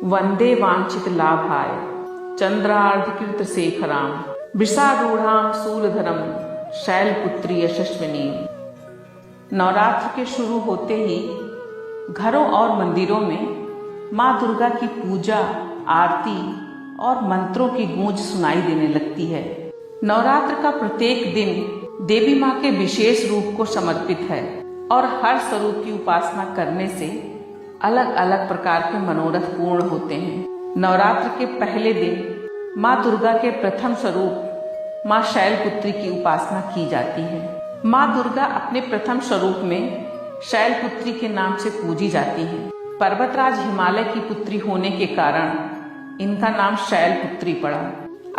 वंदे वांछित लाभाय चंद्रार्धकृत शेखराम वृषारूढ़ाम शूलधरम शैलपुत्री यशस्विनी। नवरात्र के शुरू होते ही घरों और मंदिरों में माँ दुर्गा की पूजा, आरती और मंत्रों की गूंज सुनाई देने लगती है। नवरात्र का प्रत्येक दिन देवी माँ के विशेष रूप को समर्पित है और हर स्वरूप की उपासना करने से अलग अलग प्रकार के मनोरथ पूर्ण होते हैं। नवरात्र के पहले दिन माँ दुर्गा के प्रथम स्वरूप माँ शैलपुत्री की उपासना की जाती है। माँ दुर्गा अपने प्रथम स्वरूप में शैलपुत्री के नाम से पूजी जाती है। पर्वतराज हिमालय की पुत्री होने के कारण इनका नाम शैलपुत्री पड़ा।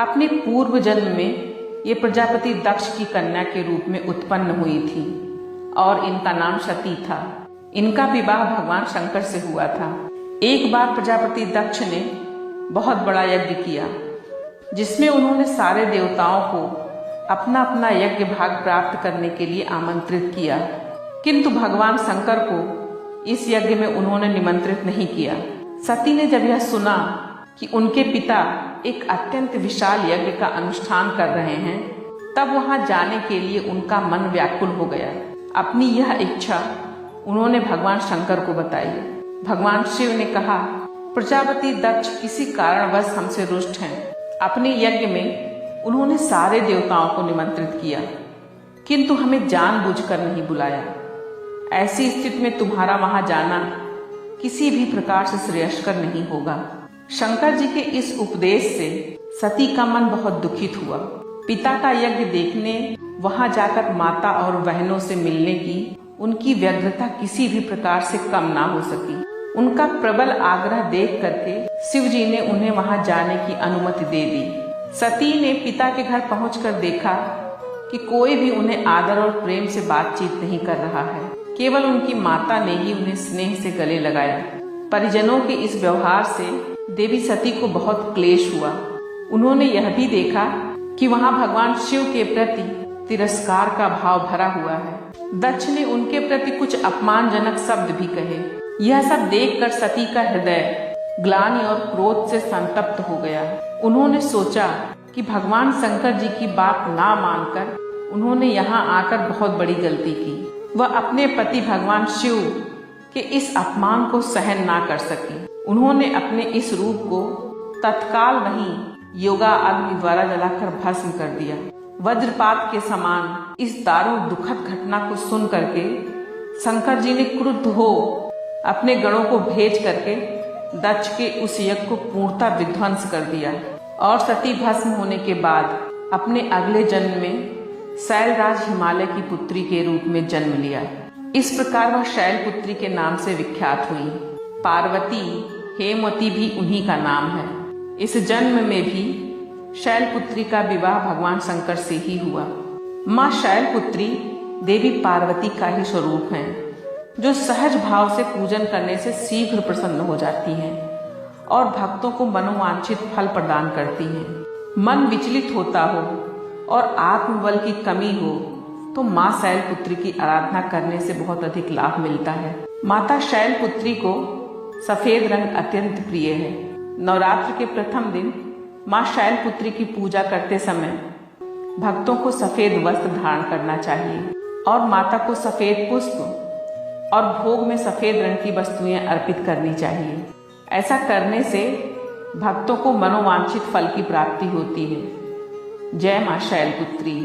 अपने पूर्व जन्म में ये प्रजापति दक्ष की कन्या के रूप में उत्पन्न हुई थी और इनका नाम सती था। इनका विवाह भगवान शंकर से हुआ था। एक बार प्रजापति दक्ष ने बहुत बड़ा यज्ञ किया जिसमें उन्होंने सारे देवताओं को अपना अपना यज्ञ भाग प्राप्त करने के लिए आमंत्रित किया, किंतु भगवान शंकर को इस यज्ञ में उन्होंने निमंत्रित नहीं किया। सती ने जब यह सुना कि उनके पिता एक अत्यंत विशाल यज्ञ का अनुष्ठान कर रहे हैं, तब वहां जाने के लिए उनका मन व्याकुल हो गया। अपनी यह इच्छा उन्होंने भगवान शंकर को बताई। भगवान शिव ने कहा, प्रजापति दक्ष किसी कारणवश हमसे रुष्ट हैं। अपने यज्ञ में उन्होंने सारे देवताओं को निमंत्रित किया, किंतु हमें जानबूझकर नहीं बुलाया। ऐसी स्थिति में तुम्हारा वहां जाना किसी भी प्रकार से श्रेयस्कर नहीं होगा। शंकर जी के इस उपदेश से सती का मन बहुत दुखित हुआ। पिता का यज्ञ देखने वहां जाकर माता और बहनों से मिलने की उनकी व्यग्रता किसी भी प्रकार से कम ना हो सकी। उनका प्रबल आग्रह देख करके शिव जी ने उन्हें वहां जाने की अनुमति दे दी। सती ने पिता के घर पहुंचकर देखा कि कोई भी उन्हें आदर और प्रेम से बातचीत नहीं कर रहा है। केवल उनकी माता ने ही उन्हें स्नेह से गले लगाया। परिजनों के इस व्यवहार से देवी सती को बहुत क्लेश हुआ। उन्होंने यह भी देखा कि वहां भगवान शिव के प्रति तिरस्कार का भाव भरा हुआ है। दक्ष ने उनके प्रति कुछ अपमानजनक शब्द भी कहे। यह सब देखकर सती का हृदय ग्लानि और क्रोध से संतप्त हो गया। उन्होंने सोचा कि भगवान शंकर जी की बात ना मानकर उन्होंने यहाँ आकर बहुत बड़ी गलती की। वह अपने पति भगवान शिव के इस अपमान को सहन ना कर सकी। उन्होंने अपने इस रूप को तत्काल वहीं योगा अग्नि द्वारा जलाकर भस्म कर दिया। वज्रपात के समान इस दारुण दुखद घटना को सुन करके शंकर जी ने क्रुद्ध हो अपने गणों को भेज करके दक्ष के उस यज्ञ को पूर्णतः विध्वंस कर दिया और सती भस्म होने के बाद अपने अगले जन्म में शैलराज हिमालय की पुत्री के रूप में जन्म लिया। इस प्रकार वह शैलपुत्री के नाम से विख्यात हुई। पार्वती, हेमवती भी उन्हीं का नाम है। इस जन्म में भी शैलपुत्री का विवाह भगवान शंकर से ही हुआ। माँ शैलपुत्री देवी पार्वती का ही स्वरूप है, जो सहज भाव से पूजन करने से शीघ्र प्रसन्न हो जाती हैं और भक्तों को मनोवांछित फल प्रदान करती हैं। मन विचलित होता हो और आत्मबल की कमी हो तो माँ शैलपुत्री की आराधना करने से बहुत अधिक लाभ मिलता है। माता शैलपुत्री को सफेद रंग अत्यंत प्रिय है। नवरात्र के प्रथम दिन माँ शैलपुत्री की पूजा करते समय भक्तों को सफेद वस्त्र धारण करना चाहिए और माता को सफेद पुष्प और भोग में सफेद रंग की वस्तुएं अर्पित करनी चाहिए। ऐसा करने से भक्तों को मनोवांछित फल की प्राप्ति होती है। जय माँ शैलपुत्री।